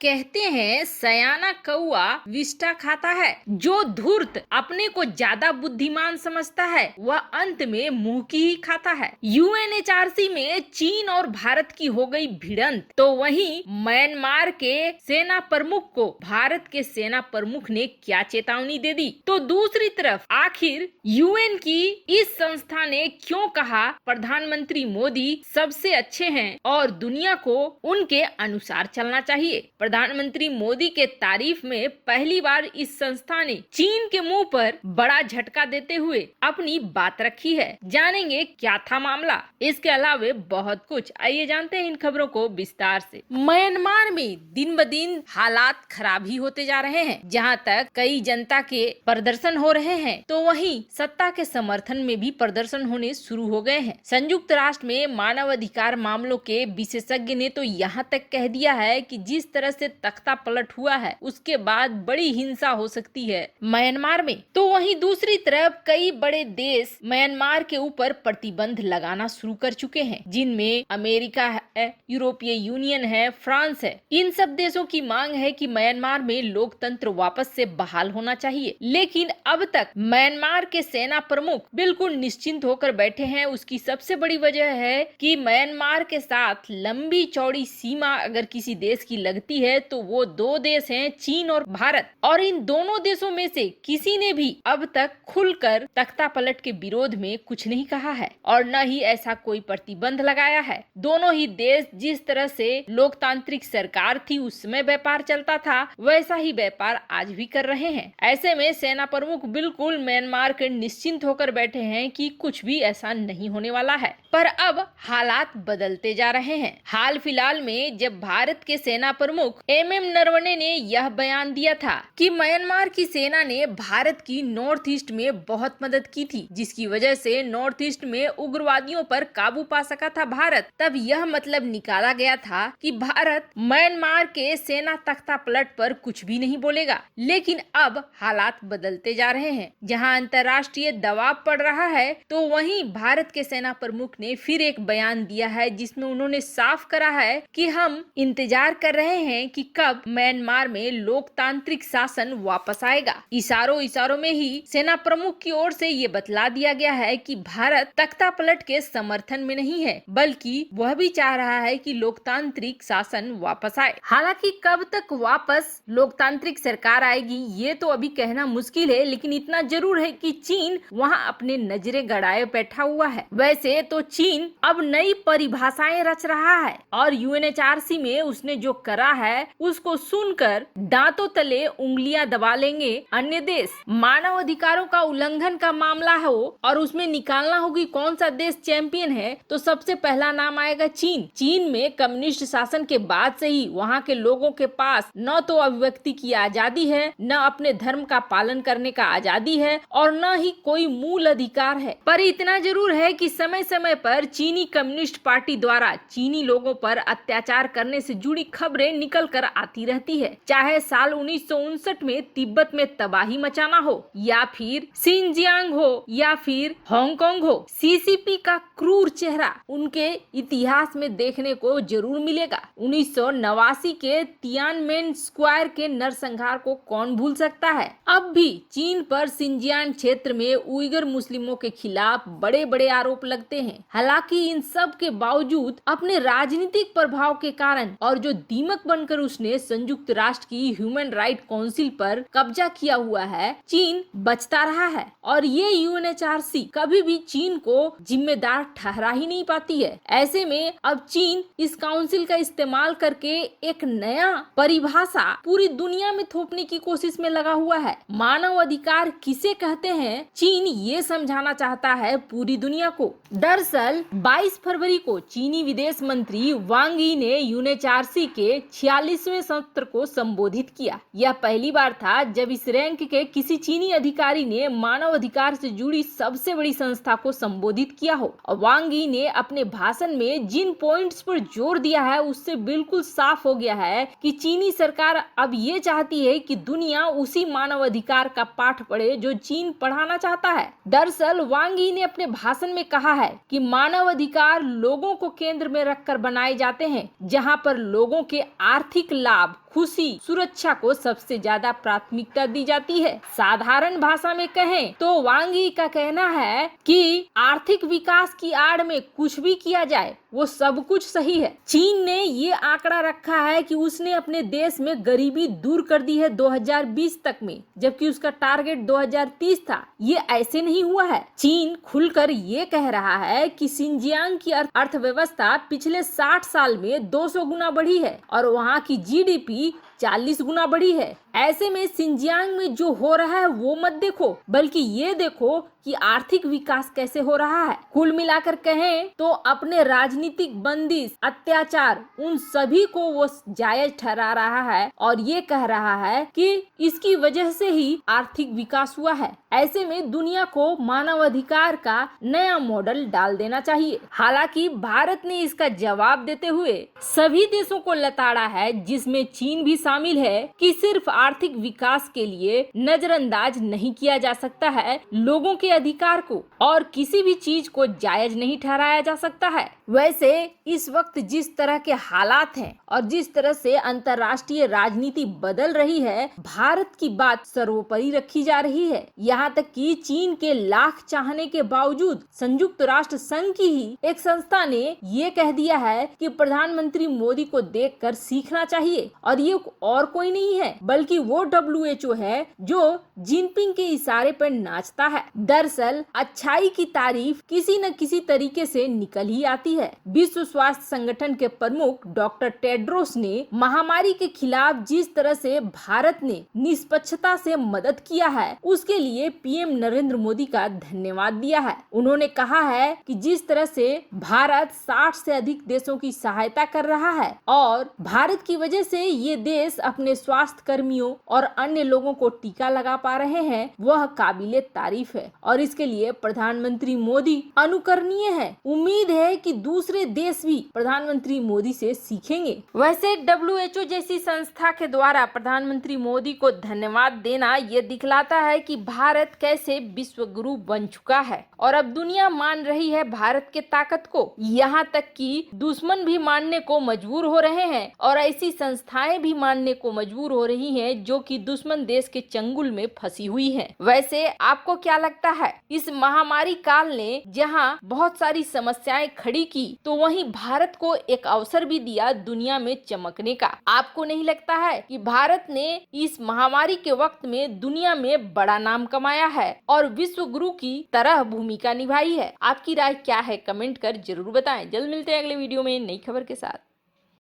कहते हैं सयाना कौआ विष्ठा खाता है। जो धूर्त अपने को ज्यादा बुद्धिमान समझता है वह अंत में मुंह की ही खाता है। यूएनएचआरसी में चीन और भारत की हो गई भिड़ंत, तो वहीं म्यांमार के सेना प्रमुख को भारत के सेना प्रमुख ने क्या चेतावनी दे दी। तो दूसरी तरफ आखिर यूएन की इस संस्था ने क्यों कहा प्रधानमंत्री मोदी सबसे अच्छे हैं और दुनिया को उनके अनुसार चलना चाहिए। प्रधानमंत्री मोदी के तारीफ में पहली बार इस संस्था ने चीन के मुंह पर बड़ा झटका देते हुए अपनी बात रखी है। जानेंगे क्या था मामला, इसके अलावे बहुत कुछ। आइए जानते हैं इन खबरों को विस्तार से। म्यांमार में दिन ब दिन हालात खराब ही होते जा रहे हैं। जहां तक कई जनता के प्रदर्शन हो रहे हैं, तो वहीं सत्ता के समर्थन में भी प्रदर्शन होने शुरू हो गए हैं। संयुक्त राष्ट्र में मानव अधिकार मामलों के विशेषज्ञ ने तो यहाँ तक कह दिया है कि जिस तरह से तख्ता पलट हुआ है उसके बाद बड़ी हिंसा हो सकती है म्यांमार में। तो वहीं दूसरी तरफ कई बड़े देश म्यांमार के ऊपर प्रतिबंध लगाना शुरू कर चुके हैं, जिनमें अमेरिका है, यूरोपीय यूनियन है, फ्रांस है। इन सब देशों की मांग है कि म्यांमार में लोकतंत्र वापस से बहाल होना चाहिए। लेकिन अब तक म्यांमार के सेना प्रमुख बिल्कुल निश्चिंत होकर बैठे हैं। उसकी सबसे बड़ी वजह है कि म्यांमार के साथ लंबी चौड़ी सीमा अगर किसी देश की लगती है तो वो दो देश हैं, चीन और भारत। और इन दोनों देशों में से किसी ने भी अब तक खुलकर तख्ता पलट के विरोध में कुछ नहीं कहा है और न ही ऐसा कोई प्रतिबंध लगाया है। दोनों ही देश जिस तरह से लोकतांत्रिक सरकार थी उस समय व्यापार चलता था, वैसा ही व्यापार आज भी कर रहे हैं। ऐसे में सेना प्रमुख बिल्कुल म्यांमार के निश्चिंत होकर बैठे हैं कि कुछ भी ऐसा नहीं होने वाला है। पर अब हालात बदलते जा रहे हैं। हाल फिलहाल में जब भारत के सेना प्रमुख एमएम नरवणे ने यह बयान दिया था कि म्यांमार की सेना ने भारत की नॉर्थ ईस्ट में बहुत मदद की थी, जिसकी वजह से नॉर्थ ईस्ट में उग्रवादियों पर काबू पा सका था भारत, तब यह मतलब निकाला गया था कि भारत म्यांमार के सेना तख्ता पलट पर कुछ भी नहीं बोलेगा। लेकिन अब हालात बदलते जा रहे हैं। जहां अंतर्राष्ट्रीय दबाव पड़ रहा है, तो वहीं भारत के सेना प्रमुख ने फिर एक बयान दिया है जिसमें उन्होंने साफ करा है कि हम इंतजार कर रहे हैं कि कब म्यांमार में लोकतांत्रिक शासन वापस आएगा। इशारों में ही सेना प्रमुख की ओर से ये बतला दिया गया है कि भारत तख्ता पलट के समर्थन में नहीं है, बल्कि वह भी चाह रहा है कि लोकतांत्रिक शासन वापस आए। हालांकि कब तक वापस लोकतांत्रिक सरकार आएगी ये तो अभी कहना मुश्किल है, लेकिन इतना जरूर है कि चीन वहां अपने नजरें गड़ाए बैठा हुआ है। वैसे तो चीन अब नई परिभाषाएं रच रहा है और यूएनएचआरसी में उसने जो करा है उसको सुनकर दांतों तले उंगलियां दबा लेंगे अन्य देश। मानव अधिकारों का उल्लंघन का मामला हो और उसमें निकालना होगी कौन सा देश चैंपियन है, तो सबसे पहला नाम आएगा चीन। चीन में कम्युनिस्ट शासन के बाद से ही वहाँ के लोगों के पास न तो अभिव्यक्ति की आजादी है, न अपने धर्म का पालन करने का आजादी है और न ही कोई मूल अधिकार है। पर इतना जरूर है कि समय समय पर चीनी कम्युनिस्ट पार्टी द्वारा चीनी लोगों पर अत्याचार करने से जुड़ी खबरें निकल कर आती रहती है। चाहे साल 1959 में तिब्बत में तबाही मचाना हो, या फिर सिनजियांग हो, या फिर हांगकांग हो, सीसीपी का क्रूर चेहरा उनके इतिहास में देखने को जरूर मिलेगा। 1989 के तियानमेन स्क्वायर के नरसंहार को कौन भूल सकता है। अब भी चीन पर सिनजियांग क्षेत्र में उइगर मुस्लिमों के खिलाफ बड़े बड़े आरोप लगते हैं। हालांकि इन सब के बावजूद अपने राजनीतिक प्रभाव के कारण और जो दीमक बनकर उसने संयुक्त राष्ट्र की ह्यूमन राइट काउंसिल पर कब्जा किया हुआ है, चीन बचता रहा है और ये यूएनएचआरसी कभी भी चीन को जिम्मेदार ठहरा ही नहीं पाती है। ऐसे में अब चीन इस काउंसिल का इस्तेमाल करके एक नया परिभाषा पूरी दुनिया में थोपने की कोशिश में लगा हुआ है। मानव अधिकार किसे कहते हैं, चीन ये समझाना चाहता है पूरी दुनिया को। दरअसल 22 फरवरी को चीनी विदेश मंत्री वांग यी ने यूएनएचआरसी के 46वें सत्र को संबोधित किया। यह पहली बार था जब इस रैंक के किसी चीनी अधिकारी ने मानव अधिकार से जुड़ी सबसे बड़ी संस्था को संबोधित किया हो। वांग यी ने अपने भाषण में जिन पॉइंट्स पर जोर दिया है उससे बिल्कुल साफ हो गया है कि चीनी सरकार अब ये चाहती है कि दुनिया उसी मानव अधिकार का पाठ पढ़े जो चीन पढ़ाना चाहता है। दरअसल वांग यी ने अपने भाषण में कहा है कि मानव अधिकार लोगों को केंद्र में रखकर बनाए जाते हैं, जहां पर लोगों के आर्थिक लाभ खुशी, सुरक्षा को सबसे ज्यादा प्राथमिकता दी जाती है। साधारण भाषा में कहें तो वांग यी का कहना है कि आर्थिक विकास की आड़ में कुछ भी किया जाए वो सब कुछ सही है। चीन ने ये आंकड़ा रखा है कि उसने अपने देश में गरीबी दूर कर दी है 2020 तक में, जबकि उसका टारगेट 2030 था। ये ऐसे नहीं हुआ है। चीन खुलकर ये कह रहा है कि सिंजियांग की अर्थव्यवस्था पिछले 60 साल में 200 गुना बढ़ी है और वहाँ की जीडीपी 40 गुना बढ़ी है। ऐसे में सिंजियांग में जो हो रहा है वो मत देखो, बल्कि ये देखो कि आर्थिक विकास कैसे हो रहा है। कुल मिलाकर कहें तो अपने राजनीतिक बंदिश, अत्याचार, उन सभी को वो जायज ठहरा रहा है और ये कह रहा है कि इसकी वजह से ही आर्थिक विकास हुआ है। ऐसे में दुनिया को मानव अधिकार का नया मॉडल डाल देना चाहिए। हालांकि भारत ने इसका जवाब देते हुए सभी देशों को लताड़ा है, जिसमें चीन भी शामिल है, कि सिर्फ आर्थिक विकास के लिए नजरअंदाज नहीं किया जा सकता है लोगों के अधिकार को, और किसी भी चीज को जायज नहीं ठहराया जा सकता है। वैसे इस वक्त जिस तरह के हालात हैं और जिस तरह से अंतर्राष्ट्रीय राजनीति बदल रही है, भारत की बात सर्वोपरि रखी जा रही है। यहाँ तक कि चीन के लाख चाहने के बावजूद संयुक्त राष्ट्र संघ की ही एक संस्था ने ये कह दिया है कि प्रधानमंत्री मोदी को देखकर सीखना चाहिए, और ये और कोई नहीं है बल्कि वो WHO है जो जिनपिंग के इशारे पर नाचता है। दरअसल अच्छाई की तारीफ किसी न किसी तरीके से निकल ही आती है। विश्व स्वास्थ्य संगठन के प्रमुख डॉक्टर टेड्रोस ने महामारी के खिलाफ जिस तरह से भारत ने निष्पक्षता से मदद किया है, उसके लिए पीएम नरेंद्र मोदी का धन्यवाद दिया है। उन्होंने कहा है कि जिस तरह से भारत 60 से अधिक देशों की सहायता कर रहा है और भारत की वजह से ये देश अपने स्वास्थ्य कर्मियों और अन्य लोगों को टीका लगा पा रहे हैं, वह काबिले तारीफ है और इसके लिए प्रधानमंत्री मोदी अनुकरणीय है। उम्मीद है कि दूसरे देश भी प्रधानमंत्री मोदी से सीखेंगे। वैसे WHO जैसी संस्था के द्वारा प्रधानमंत्री मोदी को धन्यवाद देना ये दिखलाता है कि भारत कैसे विश्व गुरु बन चुका है और अब दुनिया मान रही है भारत के ताकत को। यहाँ तक कि दुश्मन भी मानने को मजबूर हो रहे हैं और ऐसी संस्थाएं भी मानने को मजबूर हो रही हैं जो कि दुश्मन देश के चंगुल में फंसी हुई हैं। वैसे आपको क्या लगता है, इस महामारी काल ने जहां बहुत सारी समस्याएं खड़ी की तो वहीं भारत को एक अवसर भी दिया दुनिया में चमकने का। आपको नहीं लगता है कि भारत ने इस महामारी के वक्त में दुनिया में बड़ा नाम कमाया है और विश्व गुरु की तरह भूमिका निभाई है? आपकी राय क्या है, कमेंट कर जरूर बताएं। जल्द मिलते हैं अगले वीडियो में नई खबर के साथ।